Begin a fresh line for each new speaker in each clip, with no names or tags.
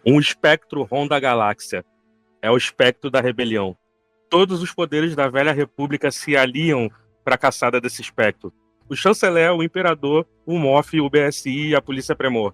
Um espectro ronda a galáxia. É o espectro da rebelião. Todos os poderes da velha república se aliam para a caçada desse espectro. O chanceler, o imperador, o MOF, o BSI e a polícia Premor.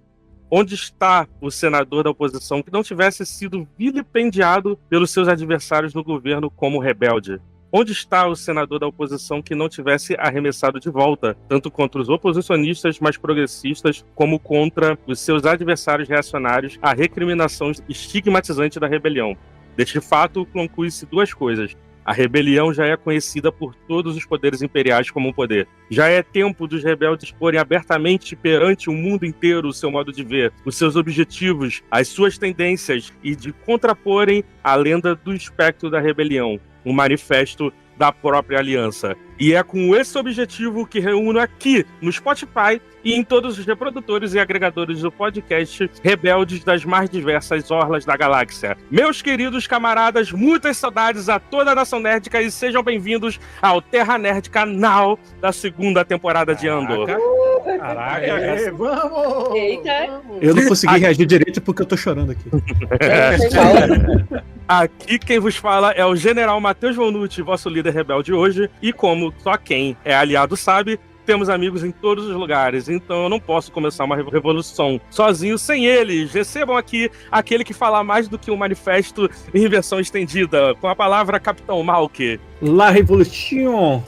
Onde está o senador da oposição que não tivesse sido vilipendiado pelos seus adversários no governo como rebelde? Onde está o senador da oposição que não tivesse arremessado de volta, tanto contra os oposicionistas mais progressistas, como contra os seus adversários reacionários, a recriminação estigmatizante da rebelião? Deste fato, conclui-se duas coisas. A rebelião já é conhecida por todos os poderes imperiais como um poder. Já é tempo dos rebeldes porem abertamente perante o mundo inteiro o seu modo de ver, os seus objetivos, as suas tendências e de contraporem a lenda do espectro da rebelião, um manifesto da própria aliança. E é com esse objetivo que reúno aqui no Spotify e em todos os reprodutores e agregadores do podcast Rebeldes das mais diversas orlas da galáxia. Meus queridos camaradas, muitas saudades a toda a nação nerdica e sejam bem-vindos ao Terra Nerdica Now da segunda temporada de Andor.
Caraca, vamos!
Eita!
Eu não consegui reagir direito porque eu tô chorando aqui.
Aqui quem vos fala é o General Matheus Volnucci, vosso líder rebelde hoje, e como só quem é aliado sabe, temos amigos em todos os lugares, então eu não posso começar uma revolução sozinho sem eles. Recebam aqui aquele que fala mais do que um manifesto em versão estendida, com a palavra Capitão Malk.
La Revolution!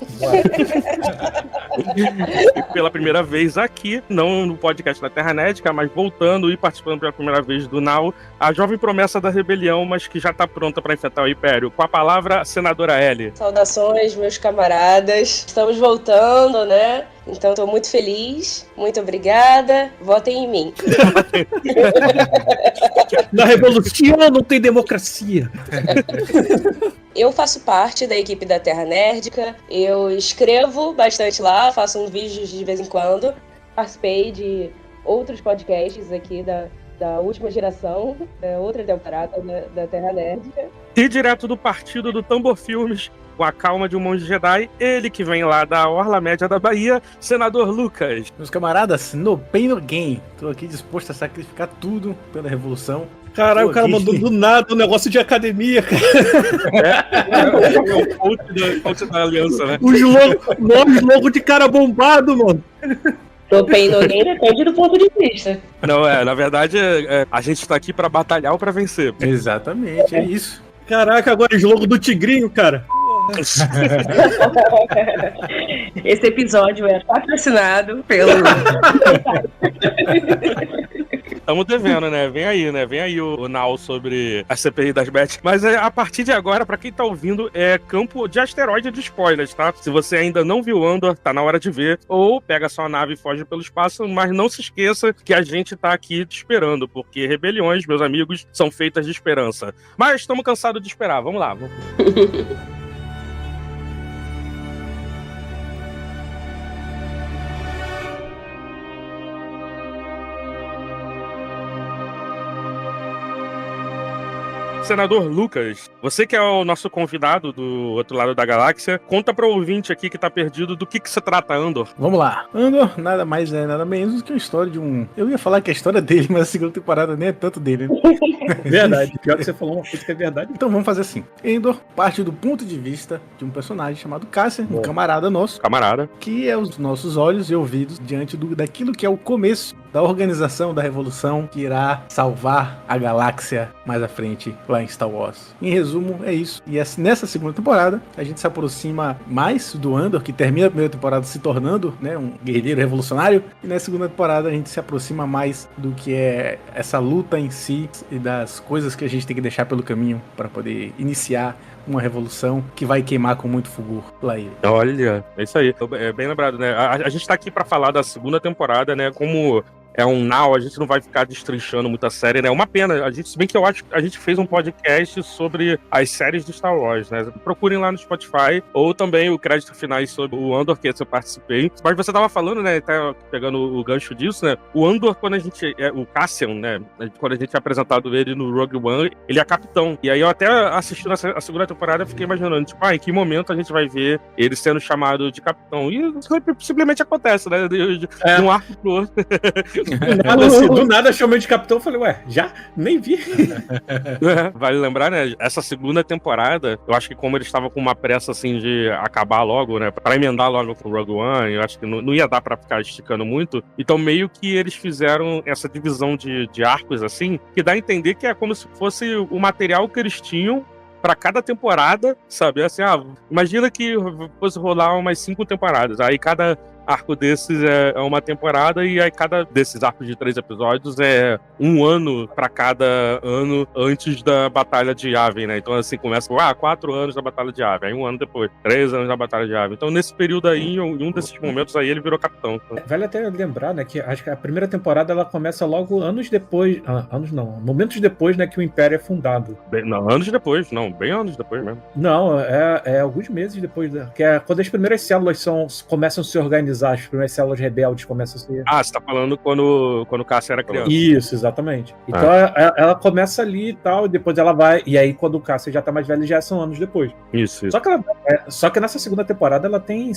E pela primeira vez aqui, não no podcast da Terra Nerdica, mas voltando e participando pela primeira vez do Now, a jovem promessa da rebelião, mas que já tá pronta para enfrentar o Império. Com a palavra, Senadora Ellie.
Saudações, meus camaradas. Estamos voltando, né? Então tô muito feliz. Muito obrigada. Votem em mim.
Na Revolução não tem democracia.
Eu faço parte da equipe da Terra Nerdica, eu escrevo bastante lá, faço uns vídeos de vez em quando, participei de outros podcasts aqui da última geração, outra temporada da Terra Nerdica.
E direto do partido do Tambor Filmes, com a calma de um monge Jedi, ele que vem lá da Orla Média da Bahia, Senador Lucas.
Meus camaradas, no pain no gain, tô aqui disposto a sacrificar tudo pela Revolução.
Caralho, o cara mandou do nada um negócio de academia, cara.
É o coach da aliança, né?
Os logo de cara bombado, mano.
No pain no gain depende do ponto de vista.
Não, na verdade, a gente tá aqui pra batalhar ou pra vencer.
Exatamente, é isso.
Caraca, agora o jogo do Tigrinho, cara.
Esse episódio é patrocinado pelo...
Estamos devendo, né? Vem aí o Now sobre a CPI das Bets. Mas a partir de agora, pra quem tá ouvindo, é campo de asteroide de spoilers, tá? Se você ainda não viu Andor, tá na hora de ver. Ou pega sua nave e foge pelo espaço, mas não se esqueça que a gente tá aqui te esperando, porque rebeliões, meus amigos, são feitas de esperança. Mas estamos cansados de esperar. Vamos lá. Senador Lucas, você que é o nosso convidado do outro lado da galáxia, conta para o ouvinte aqui que tá perdido do que se trata Andor.
Vamos lá. Andor nada mais é nada menos do que a história de um... Eu ia falar que é a história dele, mas a segunda temporada nem é tanto dele, né?
Verdade. Pior que você falou uma coisa que é verdade.
Então vamos fazer assim. Andor parte do ponto de vista de um personagem chamado Cassian, um camarada nosso.
Camarada.
Que é os nossos olhos e ouvidos diante daquilo que é o começo da organização da revolução que irá salvar a galáxia mais à frente lá em Star Wars. Em resumo, é isso. E nessa segunda temporada, a gente se aproxima mais do Andor, que termina a primeira temporada se tornando, né, um guerreiro revolucionário. E na segunda temporada a gente se aproxima mais do que é essa luta em si e das coisas que a gente tem que deixar pelo caminho para poder iniciar uma revolução que vai queimar com muito fulgor lá ele.
Olha, é isso aí. É bem lembrado, né? A gente tá aqui pra falar da segunda temporada, né? Como é um Now, a gente não vai ficar destrinchando muita série, né? É uma pena. Se bem que eu acho que a gente fez um podcast sobre as séries do Star Wars, né? Procurem lá no Spotify, ou também o crédito finais sobre o Andor, que esse eu participei. Mas você tava falando, né? Tá pegando o gancho disso, né? O Andor, quando a gente... O Cassian, né? Quando a gente é apresentado ele no Rogue One, ele é capitão. E aí eu até assistindo a segunda temporada, fiquei imaginando, tipo, em que momento a gente vai ver ele sendo chamado de capitão? E simplesmente acontece, né? De um arco pro outro.
Do nada chamei de capitão, eu falei, ué, já? Nem vi.
Vale lembrar, né? Essa segunda temporada, eu acho que como eles estavam com uma pressa, assim, de acabar logo, né? Pra emendar logo com o Rogue One, eu acho que não ia dar pra ficar esticando muito. Então, meio que eles fizeram essa divisão de arcos, assim, que dá a entender que é como se fosse o material que eles tinham pra cada temporada, sabe? Assim, imagina que fosse rolar umas 5 temporadas. Aí cada arco desses é uma temporada, e aí cada desses arcos de 3 episódios é um ano pra cada ano antes da Batalha de Yavin, né? Então, assim, começa com 4 anos da Batalha de Yavin, aí um ano depois, 3 anos da Batalha de Yavin. Então, nesse período aí, em um desses momentos aí, ele virou capitão.
Vale até lembrar, né, que acho que a primeira temporada ela começa logo anos depois, momentos depois, né, que o Império é fundado.
Anos depois, bem anos depois mesmo.
Não, é alguns meses depois, que é quando as primeiras células começam a se organizar, as primeiras células rebeldes começam a ser...
Você tá falando quando o Cassian era criança.
Isso, exatamente. Então ela começa ali e tal, e depois ela vai, e aí quando o Cassian já tá mais velho, já são anos depois.
Isso.
Só que nessa segunda temporada ela tem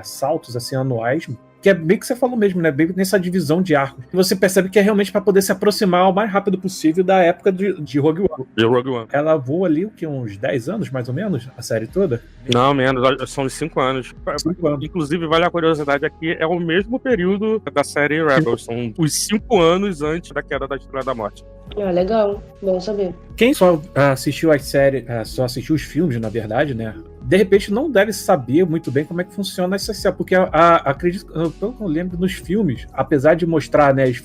saltos assim anuais, que é bem que você falou mesmo, né? Bem nessa divisão de arcos. E você percebe que é realmente para poder se aproximar o mais rápido possível da época de Rogue One.
De Rogue One.
Ela voa ali, uns 10 anos, mais ou menos, a série toda?
Não, menos, são 5 anos.
5 anos.
Inclusive, vale a curiosidade aqui, é o mesmo período da série Rebels. São os 5 anos antes da queda da Estrela da Morte.
Legal, bom saber.
Quem só assistiu as séries, só assistiu os filmes, na verdade, né? De repente não deve saber muito bem como é que funciona essa série, porque acredito, pelo que eu lembro nos filmes, apesar de mostrar, né, eles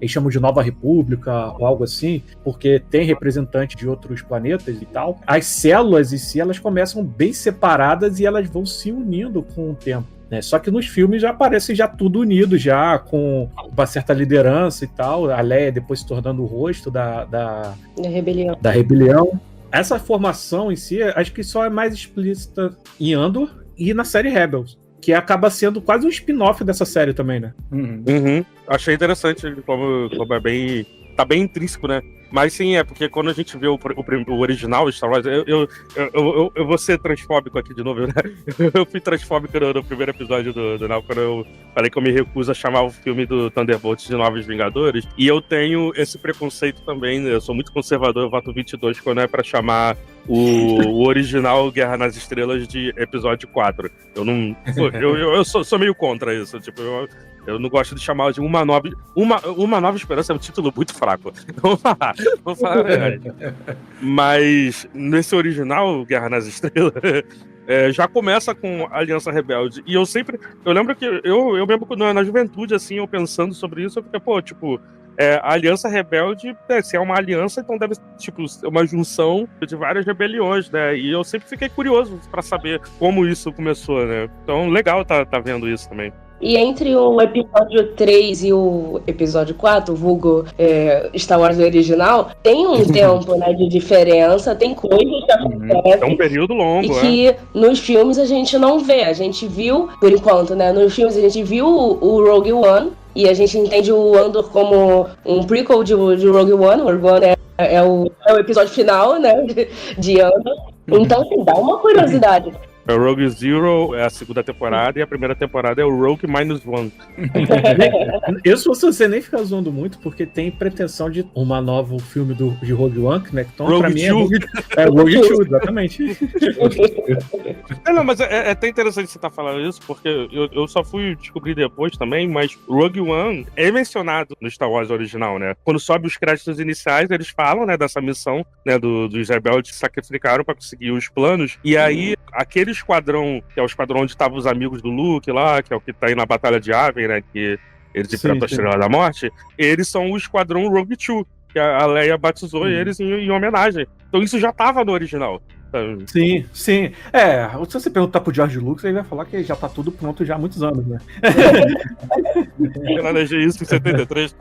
chamam de Nova República ou algo assim, porque tem representantes de outros planetas e tal, as células em si, elas começam bem separadas e elas vão se unindo com o tempo. Só que nos filmes já aparece já tudo unido, já com uma certa liderança e tal, a Leia depois se tornando o rosto da rebelião. Essa formação em si, acho que só é mais explícita em Andor e na série Rebels, que acaba sendo quase um spin-off dessa série também, né?
Uhum. Achei interessante como é bem... Tá bem intrínseco, né? Mas sim, é porque quando a gente vê o original Star Wars, eu vou ser transfóbico aqui de novo, né? Eu fui transfóbico no primeiro episódio do Now, quando eu falei que eu me recuso a chamar o filme do Thunderbolts de Novos Vingadores. E eu tenho esse preconceito também, né? Eu sou muito conservador, eu voto 22 quando é pra chamar o original Guerra nas Estrelas de episódio 4. Eu não... Eu sou meio contra isso, tipo... Eu não gosto de chamar de Uma Nova Esperança, é um título muito fraco. Vou falar a verdade. Mas nesse original, Guerra nas Estrelas, já começa com a Aliança Rebelde. E eu lembro que eu mesmo na juventude, assim, eu pensando sobre isso, eu fiquei, a Aliança Rebelde, se é uma aliança, então deve ser uma junção de várias rebeliões, né? E eu sempre fiquei curioso pra saber como isso começou, né? Então, legal tá vendo isso também.
E entre o episódio 3 e o episódio 4, o vulgo Star Wars original, tem um tempo, né, de diferença, tem coisas que acontecem.
É um período longo,
e que nos filmes a gente não vê. A gente viu, por enquanto, né, nos filmes a gente viu o Rogue One, e a gente entende o Andor como um prequel de Rogue One. O Rogue One é o episódio final, né, de Andor. Então, assim, dá uma curiosidade.
O Rogue Zero é a segunda temporada e a primeira temporada é o Rogue -1.
Eu, se fosse você, nem fica zoando muito, porque tem pretensão de uma nova filme de Rogue One, né? Então,
Rogue
pra mim,
Two.
é Rogue 2, exatamente.
Não, mas é até interessante você estar falando isso, porque eu só fui descobrir depois também, mas Rogue One é mencionado no Star Wars original, né? Quando sobe os créditos iniciais, eles falam, né, dessa missão, né, dos rebeldes que sacrificaram pra conseguir os planos, e aí aquele esquadrão, que é o esquadrão onde estavam os amigos do Luke lá, que é o que tá aí na Batalha de Yavin, né, que eles enfrentam a Estrela da Morte, eles são o esquadrão Rogue 2, que a Leia batizou eles em homenagem. Então isso já tava no original.
Sim. Se você perguntar pro George Lucas, ele vai falar que já tá tudo pronto já há muitos anos, né?
Eu planejei isso em 73.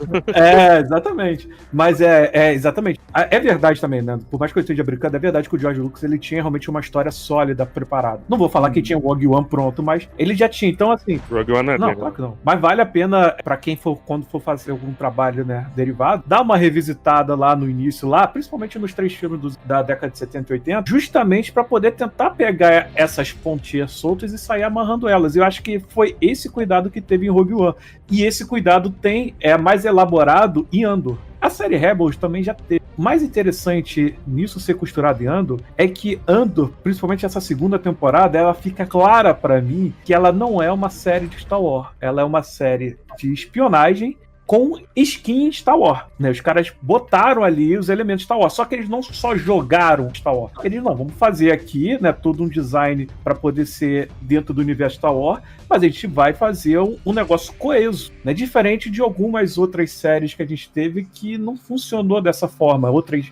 Exatamente. Mas exatamente. É verdade também, né? Por mais que eu esteja brincando, é verdade que o George Lucas, ele tinha realmente uma história sólida, preparada. Não vou falar que tinha o Rogue One pronto, mas ele já tinha. Então, assim...
Rogue One
não, claro que não. Mas vale a pena, pra quem quando for fazer algum trabalho, né, derivado, dar uma revisitada lá no início, principalmente nos 3 filmes da década de 70 e 80, justamente justamente para poder tentar pegar essas pontinhas soltas e sair amarrando elas. Eu acho que foi esse cuidado que teve em Rogue One. E esse cuidado é mais elaborado em Andor. A série Rebels também já teve. O mais interessante nisso ser costurado em Andor é que Andor, principalmente essa segunda temporada, ela fica clara para mim que ela não é uma série de Star Wars. Ela é uma série de espionagem com skin Star Wars, né? Os caras botaram ali os elementos Star Wars, só que eles não só jogaram Star Wars. Eles não, vamos fazer aqui, né, todo um design para poder ser dentro do universo Star Wars, mas a gente vai fazer um negócio coeso, né? Diferente de algumas outras séries que a gente teve que não funcionou dessa forma. Outras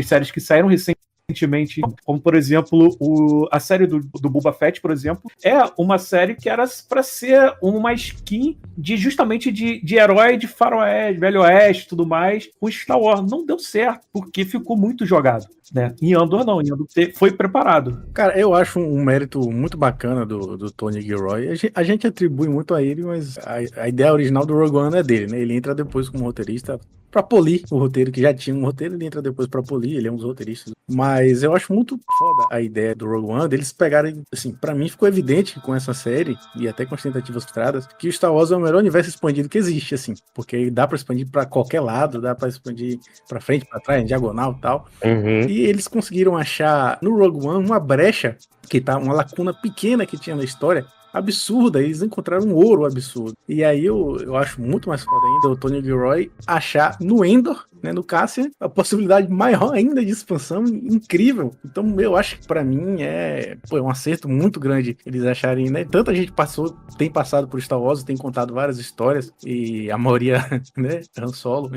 séries que saíram recentemente, como por exemplo a série do Boba Fett, por exemplo, é uma série que era para ser uma skin justamente de herói de faroeste, velho oeste e tudo mais. O Star Wars não deu certo, porque ficou muito jogado, né? Em Andor não, em Andor foi preparado.
Cara, eu acho um mérito muito bacana do Tony Gilroy. A gente atribui muito a ele, mas a ideia original do Rogue One é dele, né? Ele entra depois como roteirista pra polir o roteiro, que já tinha um roteiro, ele entra depois pra polir, ele é um dos roteiristas. Mas eu acho muito foda a ideia do Rogue One, deles pegarem, assim, pra mim ficou evidente com essa série, e até com as tentativas frustradas, que o Star Wars é o melhor universo expandido que existe, assim, porque dá pra expandir pra qualquer lado, dá pra expandir pra frente, pra trás, em diagonal e tal. E eles conseguiram achar no Rogue One uma brecha, que tá uma lacuna pequena que tinha na história, absurda, eles encontraram um ouro absurdo. E aí eu acho muito mais foda ainda o Tony Gilroy achar no Endor, né, no Cassian, a possibilidade maior ainda de expansão incrível. Então eu acho que pra mim é um acerto muito grande eles acharem, né, tanta gente tem passado por Star Wars, tem contado várias histórias, e a maioria, né, Han Solo.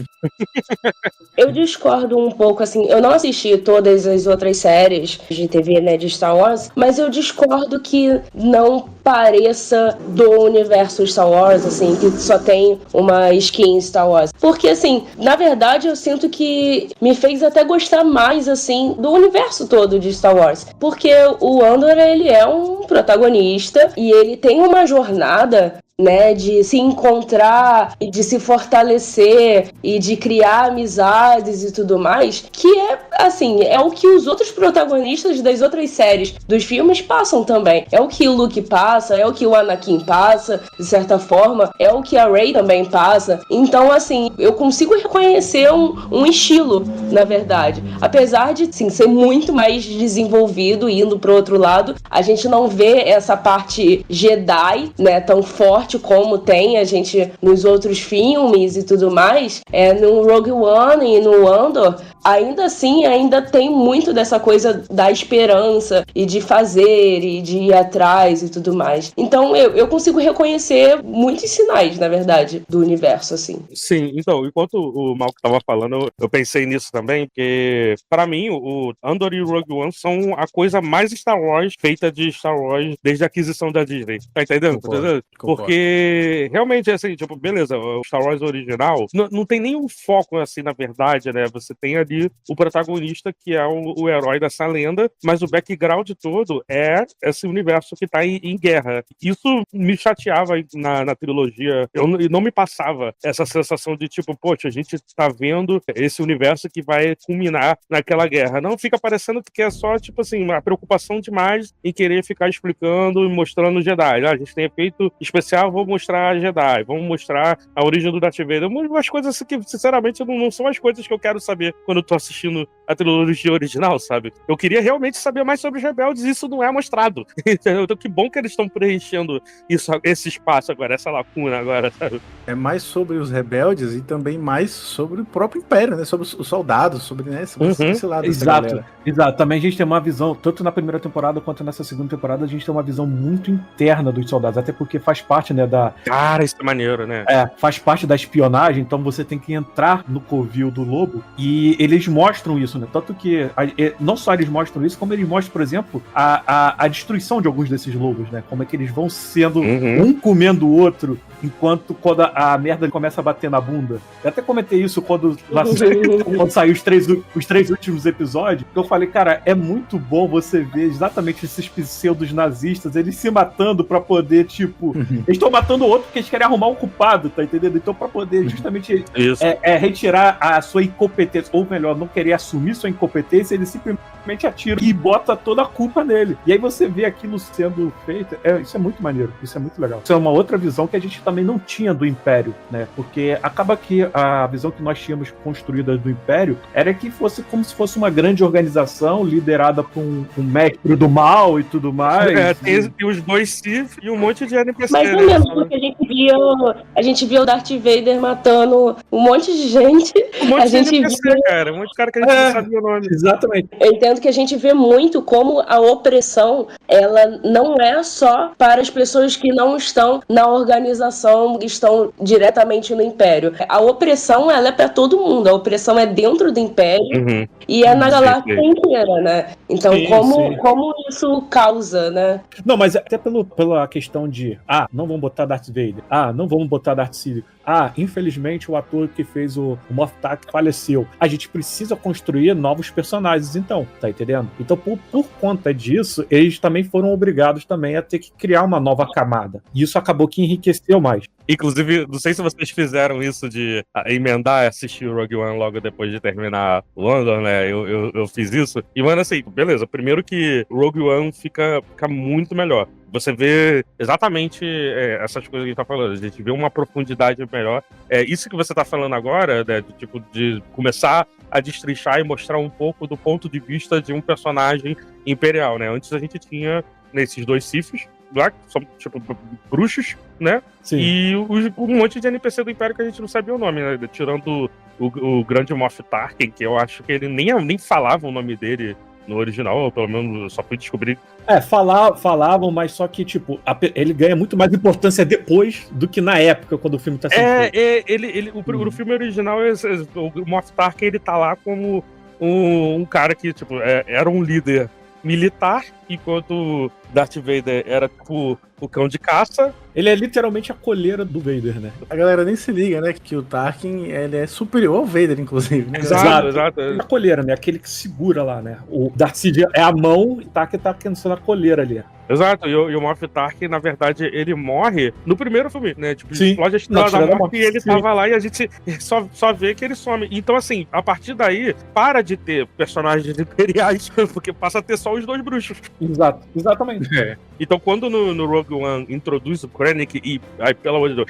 Eu discordo um pouco, assim, eu não assisti todas as outras séries de TV, né, de Star Wars, mas eu discordo que não pareça do universo Star Wars, assim, que só tem uma skin Star Wars. Porque, assim, na verdade eu sinto que me fez até gostar mais, assim, do universo todo de Star Wars. Porque o Andor, ele é um protagonista e ele tem uma jornada, né, de se encontrar e de se fortalecer e de criar amizades e tudo mais, que é, assim, é o que os outros protagonistas das outras séries dos filmes passam também. É o que o Luke passa, é o que o Anakin passa, de certa forma, é o que a Rey também passa. Então, assim, eu consigo reconhecer um estilo, na verdade. Apesar de, sim, ser muito mais desenvolvido, indo pro outro lado, a gente não vê essa parte Jedi, né, tão forte como tem a gente nos outros filmes e tudo mais. No Rogue One e no Andor, ainda assim, ainda tem muito dessa coisa da esperança e de fazer e de ir atrás e tudo mais. Então eu consigo reconhecer muitos sinais, na verdade, do universo, assim.
Sim, então, enquanto o Malco tava falando, eu pensei nisso também, porque pra mim o Andor e o Rogue One são a coisa mais Star Wars feita de Star Wars desde a aquisição da Disney. Tá entendendo?
Concordo.
Porque realmente, assim, tipo, beleza, o Star Wars original não tem nenhum foco, assim, na verdade, né? Você tem ali o protagonista, que é o herói dessa lenda, mas o background todo é esse universo que tá em guerra. Isso me chateava na trilogia. Eu não me passava essa sensação de, tipo, poxa, a gente tá vendo esse universo que vai culminar naquela guerra. Não, fica parecendo que é só, tipo assim, uma preocupação demais em querer ficar explicando e mostrando o Jedi. A gente tem efeito especial, vou mostrar a Jedi, vamos mostrar a origem do Darth Vader. Umas coisas assim que, sinceramente, não são as coisas que eu quero saber quando eu tô assistindo a trilogia original, sabe? Eu queria realmente saber mais sobre os rebeldes e isso não é mostrado. Então, que bom que eles estão preenchendo esse espaço agora, essa lacuna agora, sabe?
É mais sobre os rebeldes e também mais sobre o próprio Império, né? Sobre os soldados, sobre, né, esse lado dessa galera.
Exato. Também a gente tem uma visão, tanto na primeira temporada quanto nessa segunda temporada, a gente tem uma visão muito interna dos soldados, até porque faz parte, né, da...
Cara, isso é maneiro, né?
Faz parte da espionagem, então você tem que entrar no covil do lobo e eles mostram isso, né? Tanto que não só eles mostram isso, como eles mostram, por exemplo, a destruição de alguns desses lobos, né? Como é que eles vão sendo um comendo o outro, enquanto quando a merda começa a bater na bunda. Eu até comentei isso quando saiu os três últimos episódios, que eu falei, cara, é muito bom você ver exatamente esses pseudos nazistas, eles se matando pra poder, tipo, eles estão matando o outro porque eles querem arrumar um culpado, tá entendendo? Então pra poder justamente retirar a sua incompetência, ou melhor, não querer assumir sua incompetência, eles simplesmente simplesmente atira e bota toda a culpa nele. E aí você vê aquilo sendo feito. Isso é muito maneiro, isso é muito legal. Isso é uma outra visão que a gente também não tinha do Império, né? Porque acaba que a visão que nós tínhamos construída do Império era que fosse como se fosse uma grande organização liderada por um mestre do mal e tudo mais.
Tem os 2 Sith e um monte de NPC.
Mas não lembro, porque a gente via o Darth Vader matando um monte de gente.
Um monte
a gente
de NPC, cara. Um monte de cara que a gente não sabia o nome.
Exatamente.
Eu entendo que a gente vê muito como a opressão, ela não é só para as pessoas que não estão na organização, que estão diretamente no Império. A opressão, ela é para todo mundo. A opressão é dentro do Império e é na galáxia inteira, né? Então, como isso causa, né?
Não, mas até pela questão de não vamos botar Darth Vader, não vamos botar Darth Sidious, infelizmente o ator que fez o Moff Tarkin faleceu. A gente precisa construir novos personagens, então, tá entendendo? Então, por conta disso, eles também foram obrigados também a ter que criar uma nova camada. E isso acabou que enriqueceu mais.
Inclusive, não sei se vocês fizeram isso de emendar e assistir o Rogue One logo depois de terminar o Andor, né? Eu fiz isso. E, mano, assim, beleza. Primeiro que o Rogue One fica muito melhor. Você vê exatamente essas coisas que a gente tá falando. A gente vê uma profundidade melhor. Isso que você tá falando agora, né, de começar a destrinchar e mostrar um pouco do ponto de vista de um personagem imperial, né? Antes a gente tinha nesses 2 Siths, lá, que são tipo bruxos, né?
Sim.
E um monte de NPC do Império que a gente não sabia o nome, né? Tirando o grande Moff Tarkin, que eu acho que ele nem falava o nome dele no original, ou pelo menos eu só fui descobrir.
Falavam, mas só que, tipo, ele ganha muito mais importância depois do que na época, quando o filme tá sendo feito.
O filme original, o Moff Tarkin, ele tá lá como um cara que, tipo, era um líder militar, enquanto Darth Vader era, tipo, o cão de caça.
Ele é literalmente a coleira do Vader, né?
A galera nem se liga, né? Que o Tarkin, ele é superior ao Vader, inclusive. Né?
Exato.
A coleira, né? Aquele que segura lá, né? O Darth Sidious é a mão e o Tarkin tá sendo a coleira ali.
Exato, e o Moff Tarkin, na verdade, ele morre no primeiro filme, né? Tipo,
Sim.
explode a Estrela da Morte e ele
sim.
tava lá e a gente só vê que ele some. Então, assim, a partir daí, para de ter personagens imperiais, porque passa a ter só os 2 bruxos.
Exato, exatamente.
Então, quando no Rogue One introduz o Krennic, e aí, pelo amor de Deus,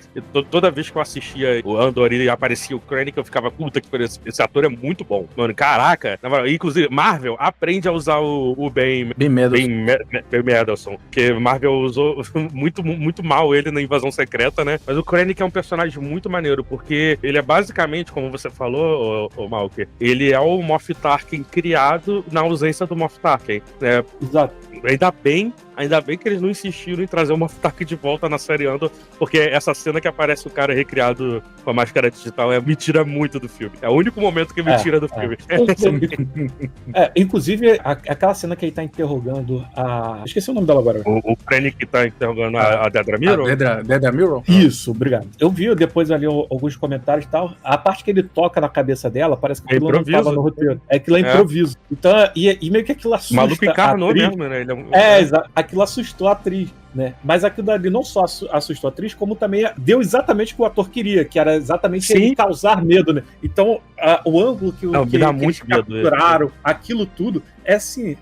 toda vez que eu assistia o Andor e aparecia o Krennic, eu ficava, puta que pariu, esse ator é muito bom. Mano, caraca. Inclusive, Marvel aprende a usar o Ben Mendelsohn, porque Marvel usou muito mal ele na Invasão Secreta, né? Mas o Krennic é um personagem muito maneiro, porque ele é basicamente, como você falou, o Malker, ele é o Moff Tarkin criado na ausência do Moff Tarkin.
Exato.
Ainda bem que eles não insistiram em trazer o Moff Tarkin de volta na série Andor, porque essa cena que aparece o cara recriado com a máscara digital me tira muito do filme. É o único momento que me tira do filme.
Inclusive, aquela cena que ele tá interrogando esqueci o nome dela agora.
O Krennic tá interrogando a Dedra Meero?
Dedra Meero?
Isso, obrigado. Eu vi depois ali alguns comentários e tal. A parte que ele toca na cabeça dela, parece que aquilo não tava no roteiro. Aquilo é improviso. Então, e meio que aquilo assusta.
O maluco encarnou mesmo, né?
Exato. Aquilo assustou a atriz, né? Mas aquilo ali não só assustou a atriz, como também deu exatamente o que o ator queria, que era exatamente ele causar medo, né? Então, o ângulo que eles capturaram, aquilo tudo, é assim,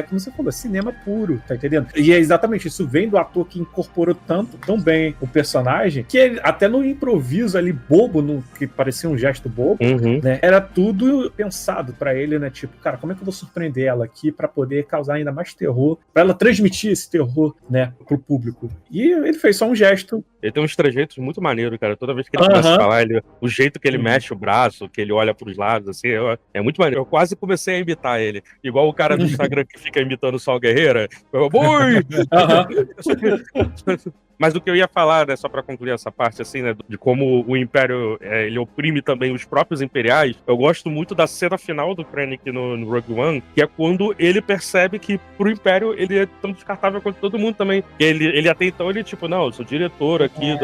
como você falou, cinema puro, tá entendendo? E é exatamente isso, vem do ator que incorporou tão bem o personagem, que ele, até no improviso ali, bobo, que parecia um gesto bobo, né? Era tudo pensado pra ele, né? Tipo, cara, como é que eu vou surpreender ela aqui pra poder causar ainda mais terror, pra ela transmitir esse terror, né, pro público. E ele fez só um gesto.
Ele tem uns trejeitos muito maneiros, cara. Toda vez que ele começa a falar, o jeito que ele mexe o braço, que ele olha pros lados, assim, é muito maneiro. Eu quase comecei a imitar ele. Igual o cara do Instagram que fica imitando o Sol Guerreira. Boi! Mas o que eu ia falar, né, só pra concluir essa parte, assim, né, de como o Império, ele oprime também os próprios imperiais, eu gosto muito da cena final do Krennic no Rogue One, que é quando ele percebe que pro Império ele é tão descartável quanto todo mundo também. Ele até então, tipo, não, eu sou diretor aqui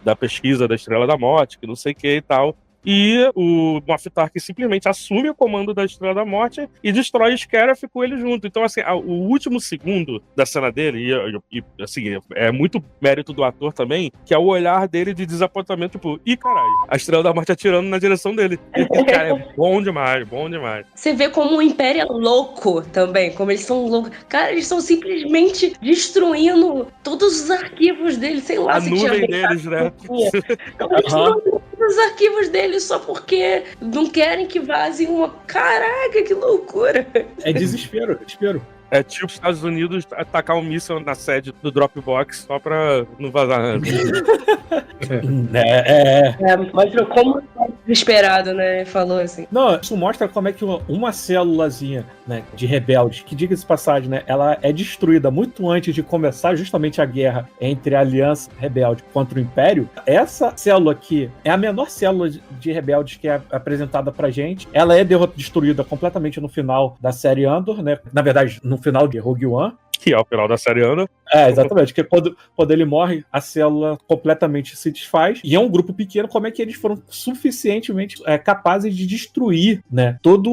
da pesquisa da Estrela da Morte, que não sei o que e tal. e o Moff Tarkin simplesmente assume o comando da Estrela da Morte e destrói o Scarif com ele junto. Então, assim, o último segundo da cena dele, e assim, é muito mérito do ator também, que é o olhar dele de desapontamento, tipo, ih, caralho, a Estrela da Morte atirando na direção dele. E, cara, é bom demais, bom demais.
Você vê como o Império é louco também, como eles são loucos. Cara, eles estão simplesmente destruindo todos os arquivos deles, sei lá
A
se
nuvem
tinha
deles, né?
Estão destruindo todos os arquivos deles só porque não querem que vazem uma... Caraca, que loucura!
É desespero, desespero.
É tipo os Estados Unidos atacar um míssil na sede do Dropbox só pra não vazar nada.
Mostra como é desesperado, né? Falou assim.
Não, isso mostra como é que uma célulazinha, né, de rebeldes, que diga-se de passagem, né, ela é destruída muito antes de começar justamente a guerra entre a Aliança Rebelde contra o Império. Essa célula aqui é a menor célula de rebeldes que é apresentada pra gente. Ela é destruída completamente no final da série Andor, né? Na verdade, no final de Rogue One.
Que é o final da série Andor.
Exatamente, porque quando ele morre, a célula completamente se desfaz, e é um grupo pequeno. Como é que eles foram suficientemente capazes de destruir, né, toda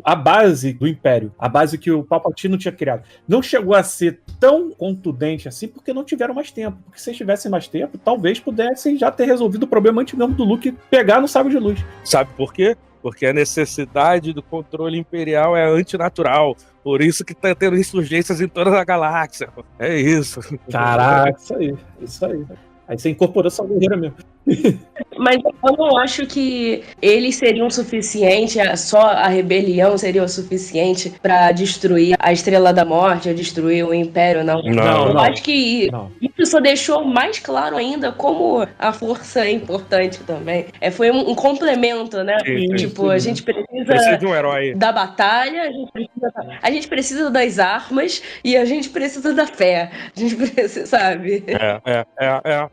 a base do Império, a base que o Palpatine tinha criado? Não chegou a ser tão contundente assim, porque não tiveram mais tempo, porque se eles tivessem mais tempo, talvez pudessem já ter resolvido o problema antes mesmo do Luke pegar no sabre de luz.
Sabe por quê? Porque a necessidade do controle imperial é antinatural. Por isso que tá tendo insurgências em toda a galáxia. É isso.
Caraca, isso aí. Aí você incorporou essa guerreira mesmo.
Mas eu não acho que eles seriam suficiente, só a rebelião seria o suficiente pra destruir a Estrela da Morte, a destruir o Império, não. Eu acho que isso só deixou mais claro ainda como a força é importante também. Foi um complemento, né?
Sim,
tipo, a gente
precisa de um herói
da batalha, a gente precisa das armas e a gente precisa da fé. A gente precisa, sabe?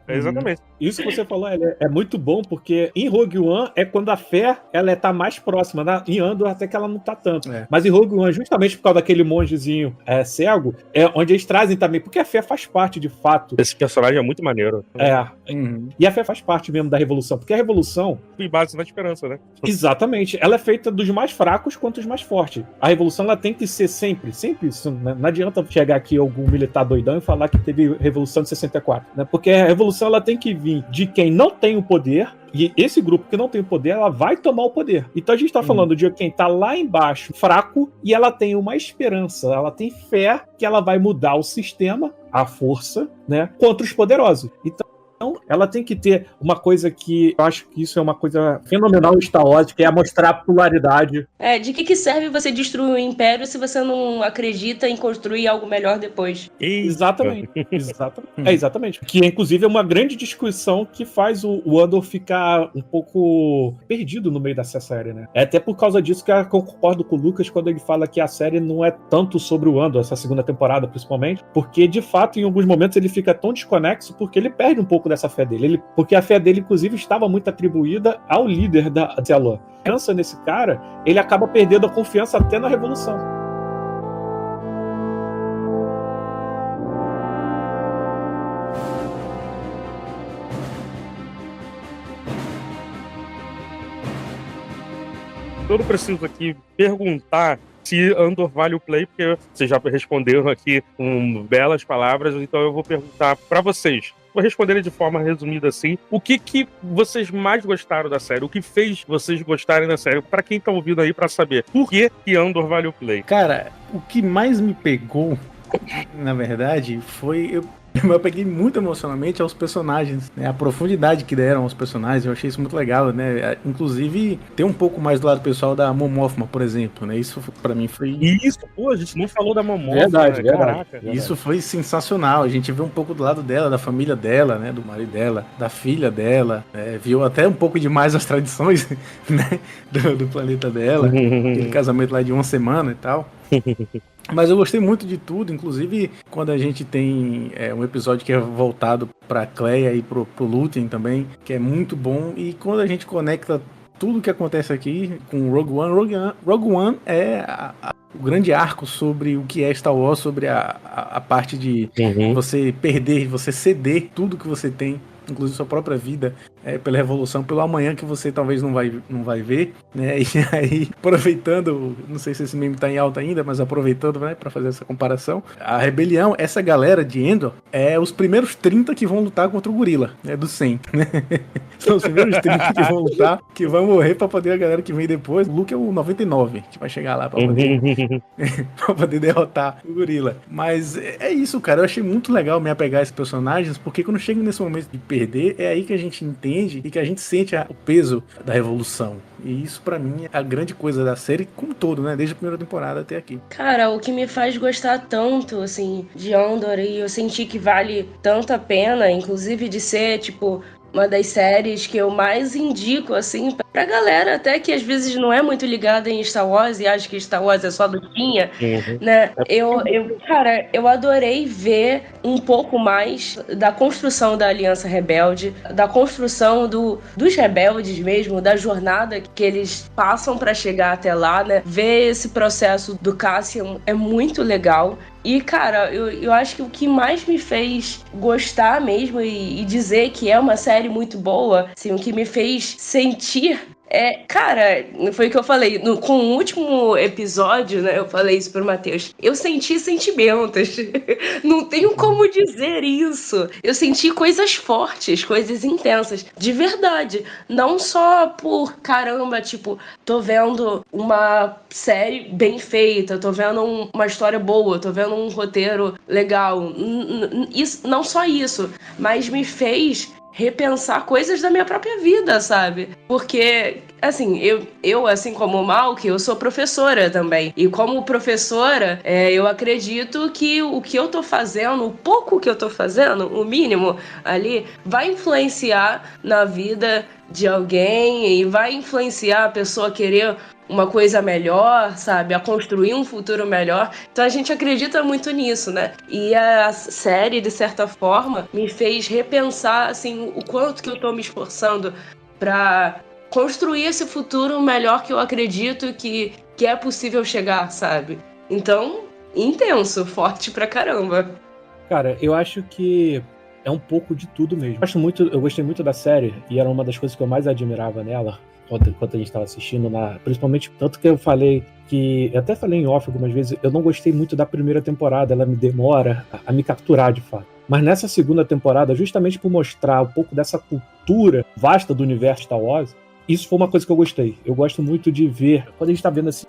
Exatamente.
Isso que você falou é muito bom, porque em Rogue One é quando a fé ela tá mais próxima, né? Em Andor até que ela não tá tanto. Mas em Rogue One, justamente por causa daquele mongezinho cego, é onde eles trazem também, porque a fé faz parte de fato.
Esse personagem é muito maneiro.
E a fé faz parte mesmo da Revolução, porque a Revolução...
E base na esperança, né?
Exatamente. Ela é feita dos mais fracos quanto os mais fortes. A Revolução ela tem que ser sempre isso. Né? Não adianta chegar aqui algum militar doidão e falar que teve Revolução de 64. Né? Porque a Revolução ela tem que vir de quem não tem o poder, e esse grupo que não tem o poder, ela vai tomar o poder. Então a gente tá falando de quem tá lá embaixo, fraco, e ela tem uma esperança, ela tem fé que ela vai mudar o sistema, a força, né, contra os poderosos. Então ela tem que ter uma coisa que eu acho que isso é uma coisa fenomenal em Star Wars, que é mostrar a pluralidade.
De que serve você destruir o Império se você não acredita em construir algo melhor depois?
Exatamente. Exatamente. Que inclusive é uma grande discussão que faz o Andor ficar um pouco perdido no meio dessa série, né? É até por causa disso que eu concordo com o Lucas quando ele fala que a série não é tanto sobre o Andor, essa segunda temporada principalmente, porque de fato em alguns momentos ele fica tão desconexo porque ele perde um pouco dessa fé dele. Porque a fé dele, inclusive, estava muito atribuída ao líder da célula. A confiança nesse cara, ele acaba perdendo a confiança até na Revolução.
Eu não preciso aqui perguntar se Andor vale o play, porque vocês já responderam aqui com belas palavras, então eu vou perguntar pra vocês. Vou responder de forma resumida assim. O que vocês mais gostaram da série? O que fez vocês gostarem da série? Pra quem tá ouvindo aí pra saber por que Andor vale o play.
Cara, o que mais me pegou, na verdade, foi... Eu peguei muito emocionalmente aos personagens, né? A profundidade que deram aos personagens, eu achei isso muito legal, né? Inclusive, tem um pouco mais do lado pessoal da Mon Mothma, por exemplo, né? Isso pra mim foi...
Isso, pô, a gente não falou da Mon Mothma,
verdade.
Caraca.
Isso foi sensacional, a gente viu um pouco do lado dela, da família dela, né? Do marido dela, da filha dela, viu até um pouco demais as tradições, né? Do planeta dela, aquele casamento lá de 1 semana e tal. Mas eu gostei muito de tudo, inclusive quando a gente tem um episódio que é voltado pra Cleia e pro Lúthien também, que é muito bom, e quando a gente conecta tudo que acontece aqui com Rogue One é o grande arco sobre o que é Star Wars, sobre a parte de você perder, você ceder tudo que você tem, inclusive sua própria vida, pela revolução, pelo amanhã que você talvez não vai ver, né? E aí, aproveitando, não sei se esse meme tá em alta ainda, mas aproveitando, né, pra fazer essa comparação, a rebelião, essa galera de Endor, é os primeiros 30 que vão lutar contra o gorila, né, do 100, né? São os primeiros 30 que vão lutar, que vão morrer pra poder a galera que vem depois. O Luke é o 99, que vai chegar lá pra poder, pra poder derrotar o gorila. Mas é isso, cara, eu achei muito legal me apegar a esses personagens, porque quando chega nesse momento de perder, é aí que a gente entende e que a gente sente o peso da revolução. E isso pra mim é a grande coisa da série como um todo, né? Desde a primeira temporada até aqui.
Cara, o que me faz gostar tanto, assim, de Andor, e eu senti que vale tanto a pena, inclusive de ser, tipo, uma das séries que eu mais indico, assim, pra galera, até que às vezes não é muito ligada em Star Wars e acha que Star Wars é só lutinha, né? Cara, eu adorei ver um pouco mais da construção da Aliança Rebelde, da construção dos rebeldes mesmo, da jornada que eles passam pra chegar até lá, né? Ver esse processo do Cassian é muito legal. E, cara, eu acho que o que mais me fez gostar mesmo e dizer que é uma série muito boa, assim, o que me fez sentir cara, foi o que eu falei, com o último episódio, né, eu falei isso pro Matheus, eu senti sentimentos, não tenho como dizer isso, eu senti coisas fortes, coisas intensas, de verdade, não só por, caramba, tipo, tô vendo uma série bem feita, tô vendo uma história boa, tô vendo um roteiro legal, isso, não só isso, mas me fez repensar coisas da minha própria vida, sabe? Porque, assim, eu assim como o Malk, eu sou professora também. E como professora, eu acredito que o que eu tô fazendo, o pouco que eu tô fazendo, o mínimo ali, vai influenciar na vida de alguém e vai influenciar a pessoa a querer uma coisa melhor, sabe? A construir um futuro melhor. Então a gente acredita muito nisso, né? E a série, de certa forma, me fez repensar, assim, o quanto que eu tô me esforçando pra construir esse futuro melhor que eu acredito que é possível chegar, sabe? Então, intenso, forte pra caramba.
Cara, eu acho que é um pouco de tudo mesmo. Eu gostei muito da série e era uma das coisas que eu mais admirava nela enquanto a gente estava assistindo, principalmente tanto que eu até falei em off algumas vezes, eu não gostei muito da primeira temporada, ela me demora a me capturar de fato. Mas nessa segunda temporada, justamente por mostrar um pouco dessa cultura vasta do universo Star Wars, isso foi uma coisa que eu gostei. Eu gosto muito de ver, quando a gente está vendo assim,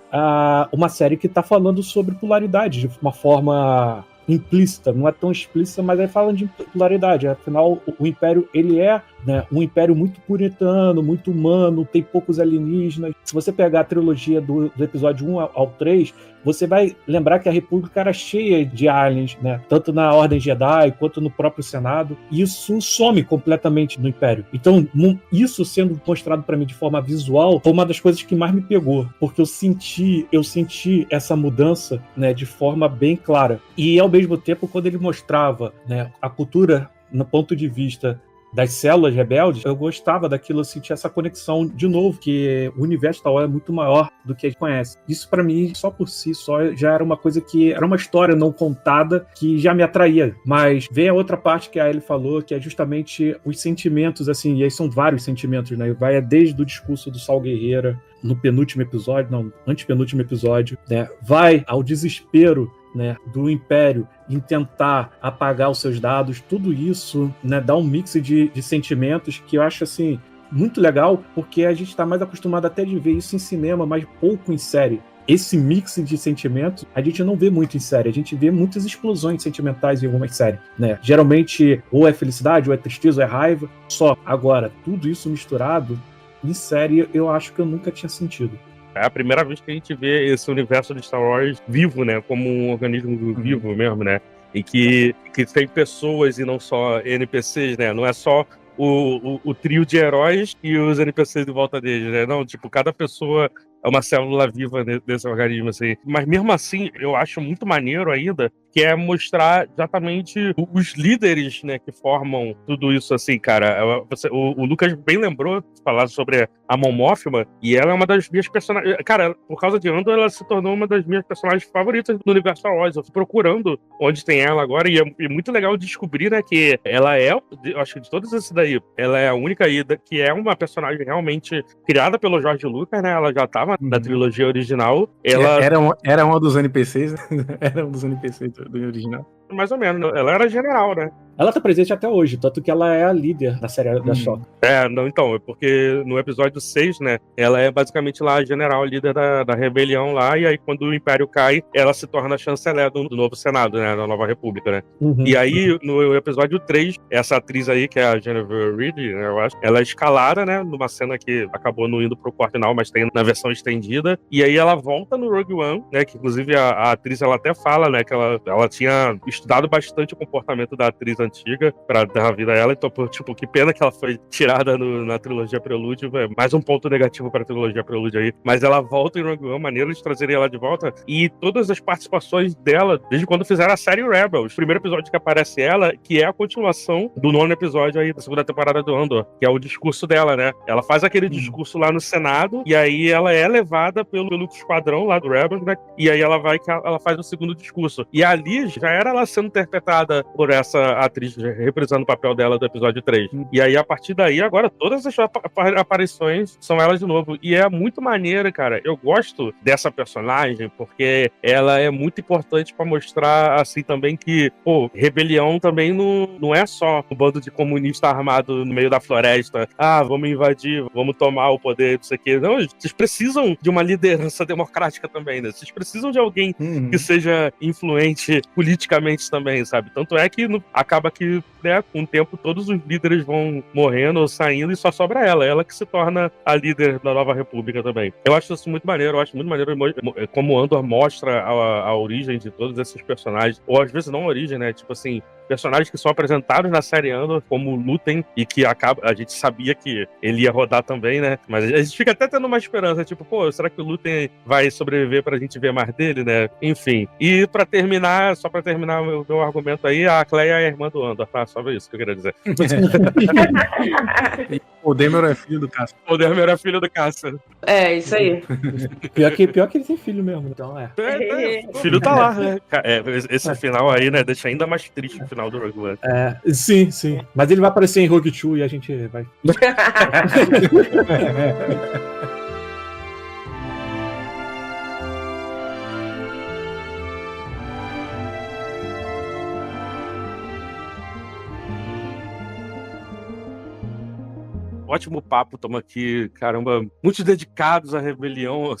uma série que está falando sobre polaridade de uma forma implícita, não é tão explícita, mas aí falam de polaridade. Afinal, o Império, ele é, né, um império muito puritano, muito humano, tem poucos alienígenas. Se você pegar a trilogia do episódio 1 ao 3, você vai lembrar que a República era cheia de aliens, né, tanto na Ordem Jedi quanto no próprio Senado. Isso some completamente no Império. Então, isso sendo mostrado para mim de forma visual foi uma das coisas que mais me pegou, porque eu senti essa mudança, né, de forma bem clara. E ao mesmo tempo, quando ele mostrava, né, a cultura no ponto de vista das células rebeldes, eu gostava daquilo, eu sentia essa conexão de novo, que o universo Star Wars é muito maior do que a gente conhece. Isso pra mim, só por si só, já era uma coisa que era uma história não contada que já me atraía. Mas vem a outra parte que a Ellie falou, que é justamente os sentimentos, assim, e aí são vários sentimentos, né? Vai desde o discurso do Saul Guerreiro no antepenúltimo episódio, né? Vai ao desespero, né, do Império em tentar apagar os seus dados, tudo isso, né, dá um mix de sentimentos que eu acho assim muito legal, porque a gente está mais acostumado até de ver isso em cinema, mas pouco em série. Esse mix de sentimentos a gente não vê muito em série, a gente vê muitas explosões sentimentais em algumas séries, né? Geralmente ou é felicidade, ou é tristeza, ou é raiva, só. Agora, tudo isso misturado em série eu acho que eu nunca tinha sentido.
É a primeira vez que a gente vê esse universo de Star Wars vivo, né? Como um organismo vivo mesmo, né? E que tem pessoas e não só NPCs, né? Não é só o trio de heróis e os NPCs de volta deles, né? Não, tipo, cada pessoa é uma célula viva desse organismo, assim. Mas mesmo assim, eu acho muito maneiro ainda que é mostrar exatamente os líderes, né, que formam tudo isso, assim, cara. O Lucas bem lembrou, falar sobre a Mon Mothma, e ela é uma das minhas personagens... Cara, por causa de Andor, ela se tornou uma das minhas personagens favoritas do universo Star Wars. Eu fui procurando onde tem ela agora, e é muito legal descobrir, né, que ela é, eu acho que de todos esses daí, ela é a única aí que é uma personagem realmente criada pelo George Lucas, né? Ela já tava na trilogia original. Ela
Era uma dos NPCs, era um dos NPCs do original.
Mais ou menos, ela era general, né?
Ela tá presente até hoje, tanto que ela é a líder da série da Ahsoka.
Não, então, é porque no episódio 6, né, ela é basicamente lá a general, líder da rebelião lá, e aí quando o Império cai, ela se torna a chanceler do novo Senado, né, da Nova República, né? E aí, no episódio 3, essa atriz aí, que é a Jennifer Reed, né, eu acho, ela é escalada, né, numa cena que acabou não indo pro corte final, mas tem na versão estendida, e aí ela volta no Rogue One, né, que inclusive a atriz, ela até fala, né, que ela tinha estudado bastante o comportamento da atriz antiga pra dar vida a ela, então, tipo, que pena que ela foi tirada na trilogia Prelúdio, mais um ponto negativo pra trilogia Prelúdio aí, mas ela volta em Rogue One, maneira de trazerem ela de volta, e todas as participações dela, desde quando fizeram a série Rebels, o primeiro episódio que aparece ela, que é a continuação do 9º episódio aí, da segunda temporada do Andor, que é o discurso dela, né, ela faz aquele discurso lá no Senado, e aí ela é levada pelo esquadrão lá do Rebels, né, e aí ela faz o segundo discurso, e ali já era ela sendo interpretada por essa atriz reprisando o papel dela do episódio 3. E aí, a partir daí, agora, todas as aparições são elas de novo. E é muito maneira, cara. Eu gosto dessa personagem, porque ela é muito importante pra mostrar, assim, também que, pô, rebelião também não é só um bando de comunista armado no meio da floresta. Ah, vamos invadir, vamos tomar o poder, não sei o quê. Não, vocês precisam de uma liderança democrática também, né? Vocês precisam de alguém que seja influente politicamente também, sabe? Tanto é que acaba que, né, com o tempo todos os líderes vão morrendo ou saindo e só sobra ela que se torna a líder da Nova República também. Eu acho isso muito maneiro, eu acho muito maneiro como Andor mostra a origem de todos esses personagens, ou às vezes não a origem, né, tipo assim, personagens que são apresentados na série Andor como Luthen e que a gente sabia que ele ia rodar também, né, mas a gente fica até tendo uma esperança, tipo, pô, será que o Luthen vai sobreviver pra gente ver mais dele, né, enfim. E pra terminar, só pra terminar o meu argumento aí, a Cleia é a irmã do Andor, tá? Só isso que eu queria dizer.
O Dameron é filho do Cassian.
O Dameron é filho do Cassian.
É, isso aí.
Pior que ele tem filho mesmo, então
O filho tá lá, né? Esse final aí, né, deixa ainda mais triste o final do Rogue One.
Sim. Mas ele vai aparecer em Rogue 2 e a gente vai...
Ótimo papo, estamos aqui, caramba, muito dedicados à rebelião,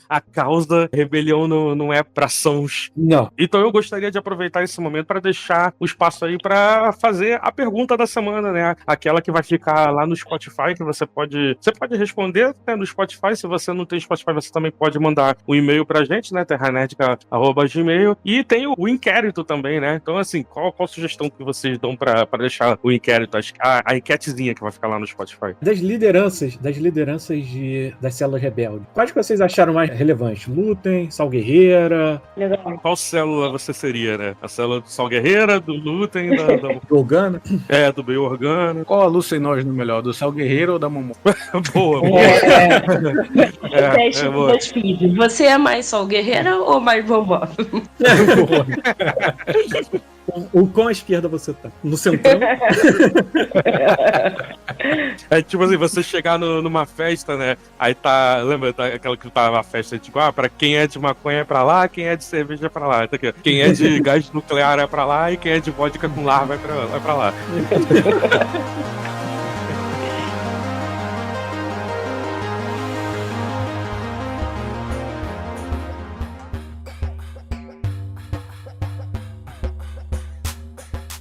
a causa. A rebelião não é pra sãos.
Não.
Então eu gostaria de aproveitar esse momento para deixar o espaço aí para fazer a pergunta da semana, né? Aquela que vai ficar lá no Spotify, que você pode responder, né, no Spotify. Se você não tem Spotify, você também pode mandar um e-mail pra gente, né? terranerdica@gmail. E tem o inquérito também, né? Então, assim, qual sugestão que vocês dão para deixar o inquérito, a enquetezinha que vai ficar lá no Spotify?
Das lideranças das células rebeldes, quais que vocês acharam mais relevantes? Luthen, Sal Guerreira?
Legal.
Qual célula você seria, né? A célula do Sal Guerreira, do Luthen,
Do Organa?
do Bail Organa.
Qual a Lucenógeno melhor, do Sal Guerreiro ou da Momo?
Boa.
Teste do BuzzFeed. Você é mais Sol Guerreira ou mais Bombom?
O quão à esquerda você tá? No centrão?
É tipo assim, você chegar numa festa, né? Aí tá. Lembra aquela que tá na festa, tipo, pra quem é de maconha é pra lá, quem é de cerveja é pra lá. Então, quem é de gás nuclear é pra lá e quem é de vodka com larva vai pra lá.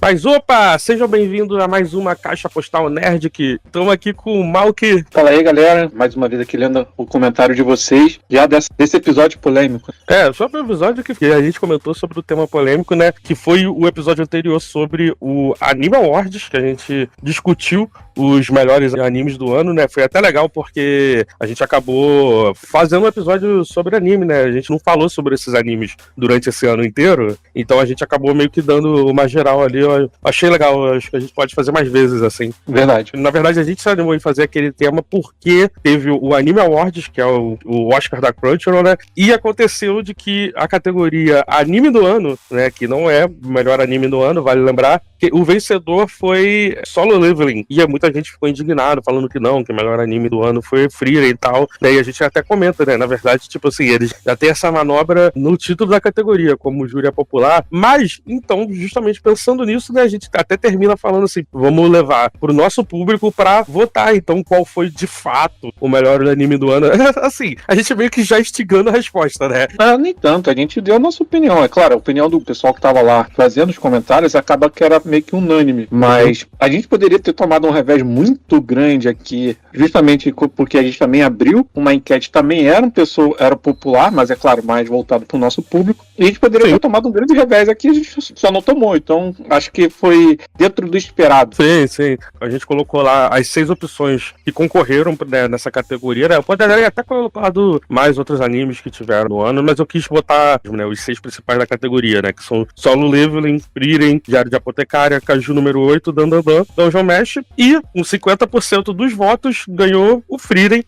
Mas opa, sejam bem-vindos a mais uma Caixa Postal Nerd, que estamos aqui com o Malk.
Fala aí, galera, mais uma vez aqui lendo o comentário de vocês, já desse episódio polêmico.
Só para o episódio que a gente comentou sobre o tema polêmico, né, que foi o episódio anterior sobre o Anime Awards, que a gente discutiu os melhores animes do ano, né, foi até legal porque a gente acabou fazendo um episódio sobre anime, né, a gente não falou sobre esses animes durante esse ano inteiro, então a gente acabou meio que dando uma geral ali, eu achei legal, acho que a gente pode fazer mais vezes, assim.
Verdade.
Na verdade, a gente se animou em fazer aquele tema porque teve o Anime Awards, que é o Oscar da Crunchyroll, né, e aconteceu de que a categoria Anime do Ano, né, que não é o melhor anime do ano, vale lembrar, que o vencedor foi Solo Leveling, e muita gente ficou indignado, falando que não, que o melhor anime do ano foi Frieren e tal, daí a gente até comenta, né, na verdade, tipo assim, eles já tem essa manobra no título da categoria, como júri popular, mas, então, justamente pensando nisso, né, a gente até termina falando assim, vamos levar pro nosso público pra votar, então, qual foi de fato o melhor anime do ano. Assim, a gente meio que já instigando a resposta, né?
Nem tanto, a gente deu a nossa opinião, é claro, a opinião do pessoal que tava lá fazendo os comentários acaba que era meio que unânime, mas a gente poderia ter tomado um revés muito grande aqui, justamente porque a gente também abriu uma enquete, também era popular, mas é claro, mais voltado pro nosso público, e a gente poderia ter tomado um grande revés aqui, a gente só não tomou, então acho que foi dentro do esperado.
Sim, a gente colocou lá as 6 opções que concorreram, né, nessa categoria, né? Eu poderia até colocado mais outros animes que tiveram no ano, mas eu quis botar, né, os 6 principais da categoria, né, que são Solo Leveling, Frieren, Diário de Apotecária, Kaiju número 8, Dandadan, Dungeon Mesh, e com 50% dos votos ganhou o Frieren,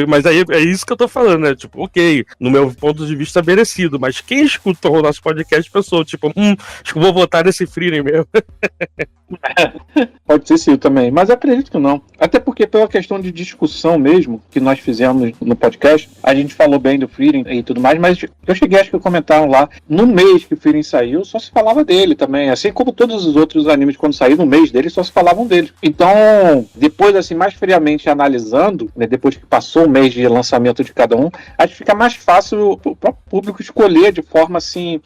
mas aí é isso que eu tô falando, né, tipo, ok, no meu ponto de vista merecido, mas quem escutou o nosso podcast pensou, tipo, acho que vou votar nesse Frieren mesmo.
Pode ser sim também, mas acredito que não. Até porque pela questão de discussão mesmo, que nós fizemos no podcast, a gente falou bem do Frieren e tudo mais, mas eu cheguei, acho que comentaram lá, no mês que o Frieren saiu, só se falava dele também, assim como todos os outros animes quando saíram no mês dele, só se falavam dele. Então, depois assim, mais friamente analisando, né, depois que passou o mês de lançamento de cada um, acho que fica mais fácil o próprio público escolher de forma assim,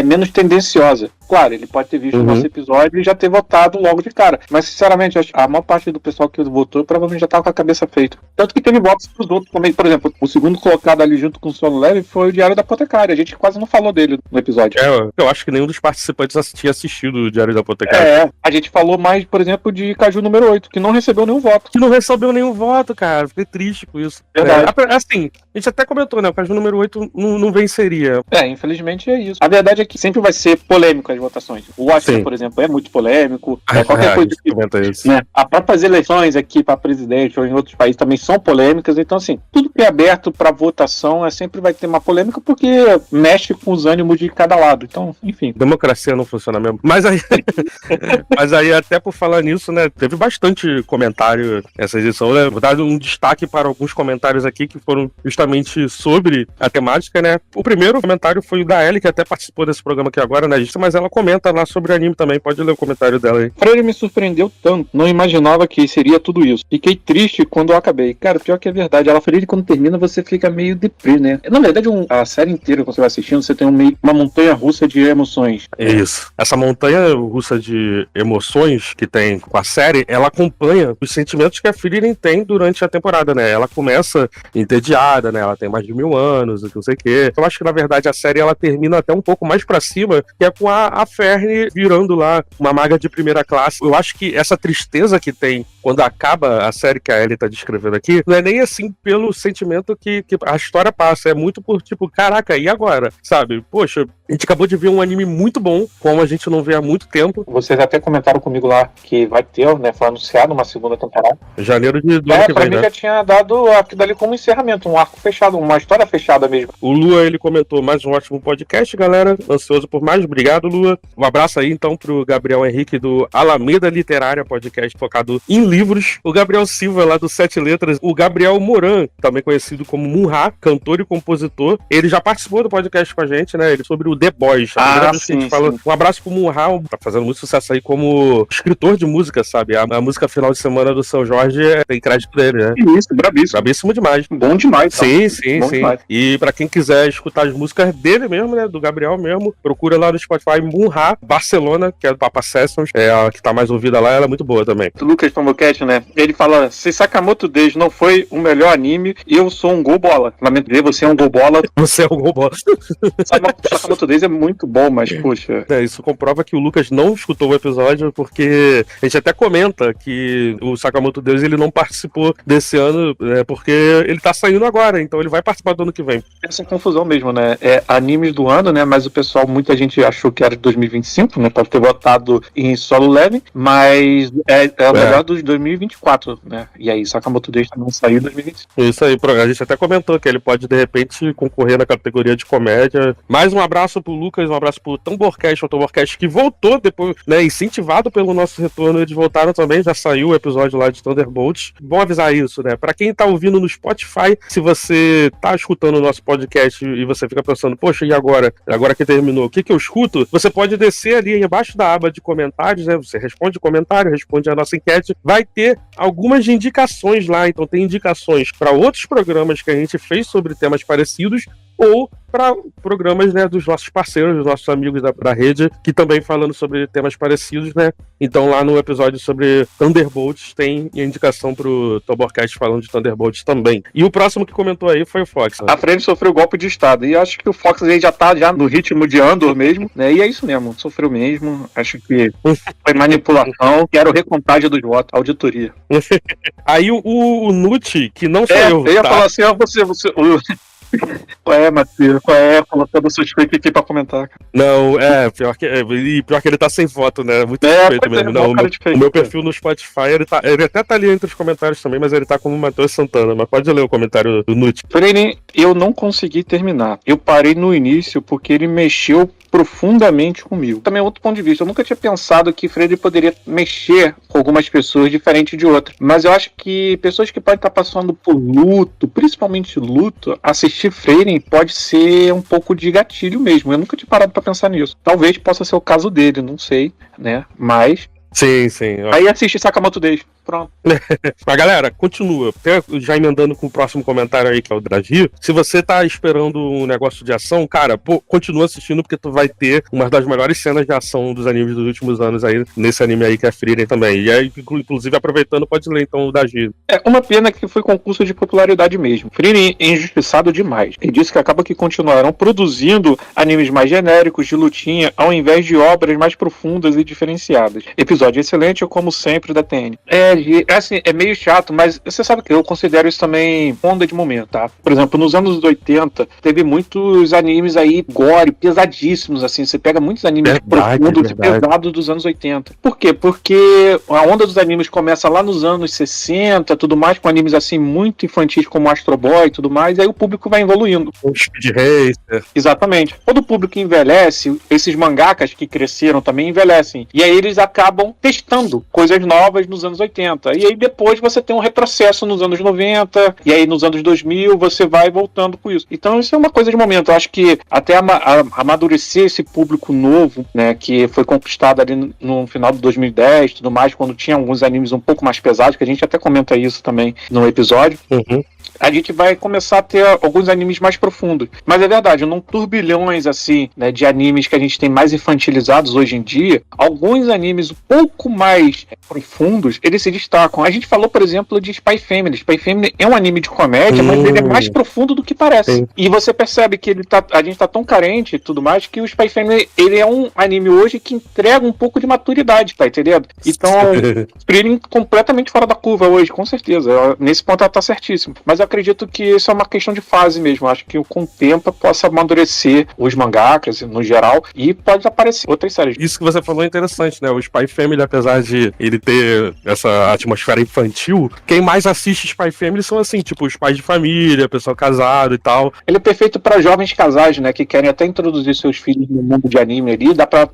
menos tendenciosa. Claro, ele pode ter visto o nosso episódio e já ter votado logo de cara. Mas, sinceramente, a maior parte do pessoal que votou provavelmente já estava com a cabeça feita. Tanto que teve votos pros outros também. Por exemplo, o segundo colocado ali junto com o Solo Leve foi o Diário da Apotecária. A gente quase não falou dele no episódio.
Eu acho que nenhum dos participantes tinha assistido o Diário da Apotecária.
A gente falou mais, por exemplo, de Kaiju número 8, que não recebeu nenhum voto.
Que não recebeu nenhum voto, cara. Fiquei triste com isso.
Verdade.
Assim, a gente até comentou, né? O Kaiju número 8 não venceria.
Infelizmente é isso. A verdade é que sempre vai ser polêmico as votações. O Oscar, por exemplo, é muito polêmico. Qualquer coisa que, né, as próprias eleições aqui para presidente ou em outros países também são polêmicas. Então, assim, tudo que é aberto para votação sempre vai ter uma polêmica porque mexe com os ânimos de cada lado. Então, enfim.
Democracia não funciona mesmo. Mas aí até por falar nisso, né, teve bastante comentário essa edição, né? Vou dar um destaque para alguns comentários aqui que foram justamente sobre a temática, né? O primeiro comentário foi o da Ellie, que até participou desse programa aqui agora, né, mas ela comenta lá sobre anime também, pode ler o comentário dela aí.
Frieren me surpreendeu tanto, não imaginava que seria tudo isso. Fiquei triste quando eu acabei. Cara, pior que é verdade, ela Frieren quando termina você fica meio deprê, né? Na verdade, a série inteira que você vai assistindo, você tem uma montanha russa de emoções.
Isso. Essa montanha russa de emoções que tem com a série, ela acompanha os sentimentos que a Frieren tem durante a temporada, né? Ela começa entediada, né? Ela tem mais de 1000 anos, não sei o quê. Eu acho que, na verdade, a série ela termina até um pouco mais pra cima, que é com a Ferne virando lá uma maga de primeira classe. Eu acho que essa tristeza que tem quando acaba a série que a Ellie tá descrevendo aqui, não é nem assim pelo sentimento que a história passa, é muito por tipo, caraca, e agora? Sabe? Poxa, a gente acabou de ver um anime muito bom, como a gente não vê há muito tempo.
Vocês até comentaram comigo lá que vai ter, né, foi anunciado uma segunda temporada.
Janeiro do ano que
pra
vem,
mim
né?
Já tinha dado aquilo dali como encerramento, um arco fechado, uma história fechada mesmo.
O Lua, ele comentou mais um ótimo podcast, galera, ansioso por mais, obrigado, Lua. Um abraço aí, então, pro Gabriel Henrique do Alameda Literária, podcast focado em livros. O Gabriel Silva, lá do 7 Letras. O Gabriel Moran, também conhecido como Munha, cantor e compositor. Ele já participou do podcast com a gente, né? Ele sobre o The Boys.
Sim.
Um abraço pro Munha, tá fazendo muito sucesso aí como escritor de música, sabe? A música Final de Semana do São Jorge tem crédito dele, né?
Isso, brabíssimo.
Brabíssimo demais.
Bom demais.
Sim, Sim.
demais.
E pra quem quiser escutar as músicas dele mesmo, né, do Gabriel mesmo, procura lá no Spotify Munha Barcelona, que é do Papa Sessions, é a que tá mais ouvida lá, ela é muito boa também.
O Lucas Tombocat, né? Ele fala: se Sakamoto Days não foi o melhor anime, eu sou um gol bola. Lamento dizer, você é um gol bola.
Você é o Gol Bola.
Sakamoto Days é muito bom, mas, poxa.
Isso comprova que o Lucas não escutou o episódio, porque a gente até comenta que o Sakamoto Deus ele não participou desse ano, porque ele tá saindo agora, então ele vai participar do ano que vem.
Essa confusão mesmo, né? É animes do ano, né? Mas o pessoal, muita gente achou que era de 2025, né? Pode ter votado em Solo Leveling, mas é o melhor dos 2024, né? E aí, Sakamoto Days também saiu em 2025.
Isso aí, a gente até comentou que ele pode, de repente, concorrer na categoria de comédia. Mais um abraço pro Lucas, um abraço pro Tamborcast, o Tamborcast que voltou depois, né, incentivado pelo nosso retorno, eles voltaram também, já saiu o episódio lá de Thunderbolts. Bom avisar isso, né? Pra quem tá ouvindo no Spotify, se você tá escutando o nosso podcast e você fica pensando, poxa, e agora? Agora que terminou, o que eu escuto? Você pode descer ali embaixo da aba de comentários, né? Você responde o comentário, responde a nossa enquete, vai ter algumas indicações lá, então tem indicações para outros programas que a gente fez sobre temas parecidos, ou para programas, né, dos nossos parceiros, dos nossos amigos da rede, que também falando sobre temas parecidos, né? Então lá no episódio sobre Thunderbolts tem indicação pro Toborcast falando de Thunderbolts também. E o próximo que comentou aí foi o Fox. Né?
A frente sofreu golpe de estado, e acho que o Fox aí já tá no ritmo de Andor mesmo, né? E é isso mesmo, sofreu mesmo, acho que foi manipulação, quero recontagem dos votos, auditoria.
Aí o Nuti, que não sou eu,
eu ia
tá?
falar assim, ó, você qual é, Matheus? Qual é? Colocando suspeito aqui pra comentar.
Não, pior que ele tá sem voto, né? Muito suspeito mesmo. Não, o meu perfil no Spotify, ele até tá ali entre os comentários também, mas ele tá como o Matheus Santana. Mas pode ler o comentário do Nut.
Porém, eu não consegui terminar. Eu parei no início porque ele mexeu profundamente comigo. Também é outro ponto de vista. Eu nunca tinha pensado que Freire poderia mexer com algumas pessoas diferente de outras. Mas eu acho que pessoas que podem estar passando por luto, principalmente luto, assistir Freire pode ser um pouco de gatilho mesmo. Eu nunca tinha parado para pensar nisso. Talvez possa ser o caso dele, não sei, né? Mas...
Sim.
Aí assiste Sakamoto Days. Pronto.
Mas galera, continua. Até já emendando com o próximo comentário aí, que é o Dragi. Se você tá esperando um negócio de ação, cara, continua assistindo, porque tu vai ter uma das melhores cenas de ação dos animes dos últimos anos aí, nesse anime aí que é Frieren também. E aí, inclusive, aproveitando, pode ler então o Dragi.
É uma pena que foi concurso de popularidade mesmo. Frieren é injustiçado demais. Ele disse que acaba que continuarão produzindo animes mais genéricos de lutinha, ao invés de obras mais profundas e diferenciadas. Episódio excelente, como sempre, da TN. Assim, é meio chato, mas você sabe que eu considero isso também onda de momento, tá? Por exemplo, nos anos 80, teve muitos animes aí gore, pesadíssimos, assim. Você pega muitos animes profundos e pesados dos anos 80. Por quê? Porque a onda dos animes começa lá nos anos 60, tudo mais, com animes assim muito infantis como Astro Boy e tudo mais, e aí o público vai evoluindo.
O Speed Racer.
Exatamente. Quando o público envelhece, esses mangakas que cresceram também envelhecem. E aí eles acabam testando coisas novas nos anos 80. E aí depois você tem um retrocesso nos anos 90, e aí nos anos 2000 você vai voltando com isso. Então isso é uma coisa de momento. Eu acho que até amadurecer esse público novo, né, que foi conquistado ali no final de 2010 e tudo mais, quando tinha alguns animes um pouco mais pesados, que a gente até comenta isso também no episódio, a gente vai começar a ter alguns animes mais profundos. Mas é verdade, num turbilhões assim, né, de animes que a gente tem mais infantilizados hoje em dia, alguns animes um pouco mais profundos, eles se destacam. A gente falou, por exemplo, de Spy Family. Spy Family é um anime de comédia, mas ele é mais profundo do que parece.
Sim.
E você percebe que a gente tá tão carente e tudo mais, que o Spy Family, ele é um anime hoje que entrega um pouco de maturidade, tá entendendo? Então, Frieren completamente fora da curva hoje, com certeza. Nesse ponto ela tá certíssimo. Mas eu acredito que isso é uma questão de fase mesmo. Eu acho que com o tempo possa amadurecer os mangakas, no geral, e pode aparecer outras séries.
Isso que você falou é interessante, né? O Spy Family, apesar de ele ter essa atmosfera infantil, quem mais assiste Spy Family são assim, tipo, os pais de família, pessoal casado e tal.
Ele é perfeito para jovens casais, né, que querem até introduzir seus filhos no mundo de anime ali, dá pra...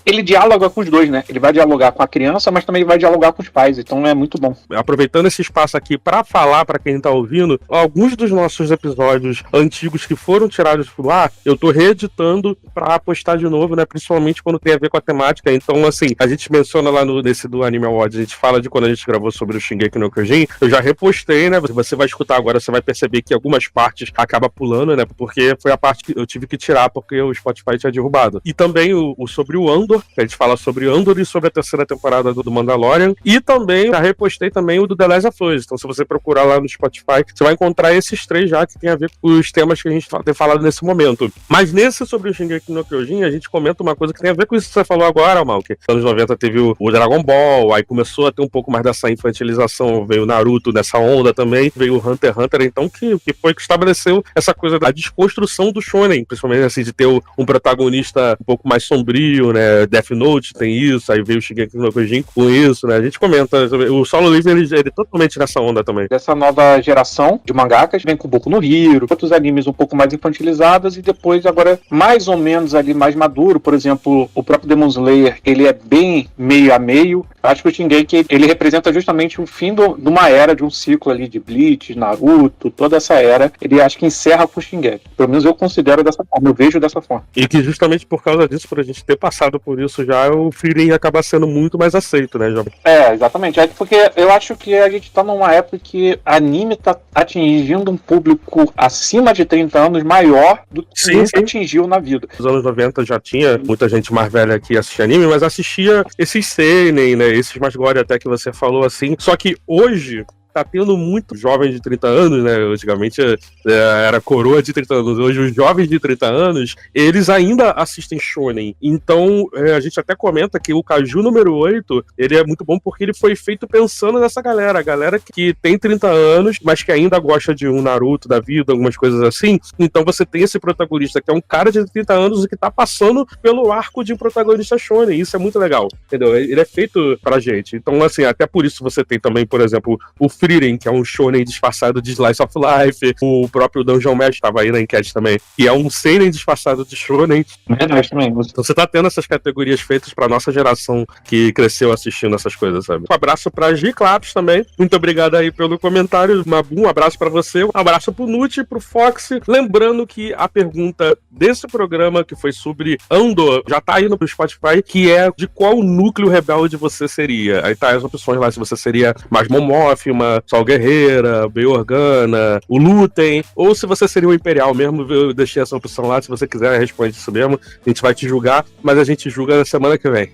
Ele dialoga com os dois, né? Ele vai dialogar com a criança, mas também vai dialogar com os pais, então é muito bom.
Aproveitando esse espaço aqui pra falar pra quem quem tá ouvindo, alguns dos nossos episódios antigos que foram tirados do ar, eu tô reeditando pra postar de novo, né? Principalmente quando tem a ver com a temática. Então, assim, a gente menciona lá nesse do Anime Awards, a gente fala de quando a gente gravou sobre o Shingeki no Kyojin, eu já repostei, né? Você vai escutar agora, você vai perceber que algumas partes acaba pulando, né? Porque foi a parte que eu tive que tirar porque o Spotify tinha derrubado. E também o sobre o Andor, que a gente fala sobre Andor e sobre a terceira temporada do Mandalorian. E também, já repostei também o do The Last of Us. Então, se você procurar lá no Spotify, você vai encontrar esses 3 já que tem a ver com os temas que a gente tem falado nesse momento. Mas nesse sobre o Shingeki no Kyojin, a gente comenta uma coisa que tem a ver com isso que você falou agora, Malk. Nos anos 90 teve o Dragon Ball, aí começou a ter um pouco mais dessa infantilização, veio o Naruto nessa onda também, veio o Hunter x Hunter, então que foi que estabeleceu essa coisa da desconstrução do shonen, principalmente assim, de ter um protagonista um pouco mais sombrio, né? Death Note tem isso, aí veio o Shingeki no Kyojin com isso, né? A gente comenta, o Solo Leveling ele totalmente nessa onda também.
Dessa nova geração de mangakas, vem com Boku no Hero, outros animes um pouco mais infantilizados, e depois agora mais ou menos ali mais maduro, por exemplo, o próprio Demon Slayer, ele é bem meio a meio. Acho que o Shingeki, ele representa justamente o fim de uma era, de um ciclo ali de Bleach, Naruto, toda essa era, ele acho que encerra com o Shingeki. Pelo menos eu considero dessa forma, eu vejo dessa forma.
E que justamente por causa disso, por a gente ter passado por isso já, o Frieren acaba sendo muito mais aceito, né, Jovem?
Exatamente. É porque eu acho que a gente tá numa época que anime tá atingindo um público acima de 30 anos maior do que nunca atingiu na vida.
Nos anos 90 já tinha muita gente mais velha que assistia anime, mas assistia esses seinen, né, esses mais gore até que você falou assim. Só que hoje tá tendo muito jovens de 30 anos, né? Antigamente era coroa de 30 anos. Hoje os jovens de 30 anos, eles ainda assistem shonen. Então, a gente até comenta que o Kaiju número 8, ele é muito bom porque ele foi feito pensando nessa galera. A galera que tem 30 anos, mas que ainda gosta de um Naruto da vida, algumas coisas assim. Então você tem esse protagonista que é um cara de 30 anos e que tá passando pelo arco de um protagonista shonen. Isso é muito legal, entendeu? Ele é feito pra gente. Então, assim, até por isso você tem também, por exemplo, o Frieren, que é um shonen disfarçado de Slice of Life, o próprio Dungeon Mesh estava aí na enquete também, que é um seinen disfarçado de shonen.
Verdade também.
Então você tá tendo essas categorias feitas pra nossa geração que cresceu assistindo essas coisas, sabe? Um abraço pra G Claps também. Muito obrigado aí pelo comentário. Um abraço pra você. Um abraço pro Nute, pro Fox. Lembrando que a pergunta desse programa, que foi sobre Andor, já tá aí no Spotify, que é de qual núcleo rebelde você seria. Aí tá as opções lá, se você seria mais Momoth, uma Sol Guerreira, Bey Organa, o Luten, ou se você seria o Imperial mesmo. Eu deixei essa opção lá, se você quiser responde isso mesmo, a gente vai te julgar, mas a gente julga na semana que vem.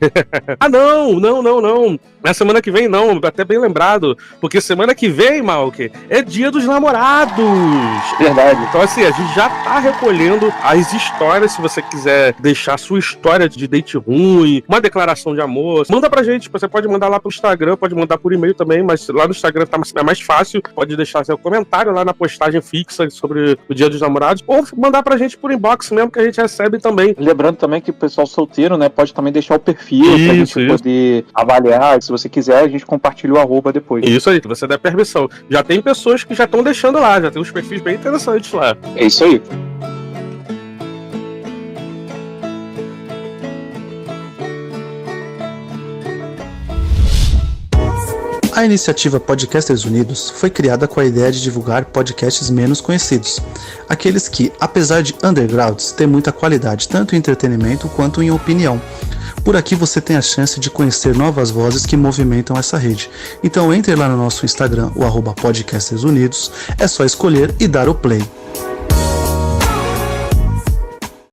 Ah, não, na semana que vem não, até bem lembrado, porque semana que vem, Malk, é Dia dos Namorados.
Verdade.
Então assim, a gente já tá recolhendo as histórias, se você quiser deixar sua história de date ruim, uma declaração de amor, manda pra gente, você pode mandar lá pro Instagram, pode mandar por e-mail também, mas lá no Instagram é mais fácil, pode deixar seu comentário lá na postagem fixa sobre o Dia dos Namorados, ou mandar pra gente por inbox mesmo, que a gente recebe também.
Lembrando também que o pessoal solteiro, né, pode também deixar o perfil pra gente poder avaliar. Se você quiser, a gente compartilha o arroba depois.
Isso aí, você der permissão. Já tem pessoas que já estão deixando lá, já tem uns perfis bem interessantes lá.
É isso aí.
A iniciativa Podcasters Unidos foi criada com a ideia de divulgar podcasts menos conhecidos, aqueles que, apesar de undergrounds, têm muita qualidade tanto em entretenimento quanto em opinião. Por aqui você tem a chance de conhecer novas vozes que movimentam essa rede. Então entre lá no nosso Instagram, o @podcastersunidos, é só escolher e dar o play.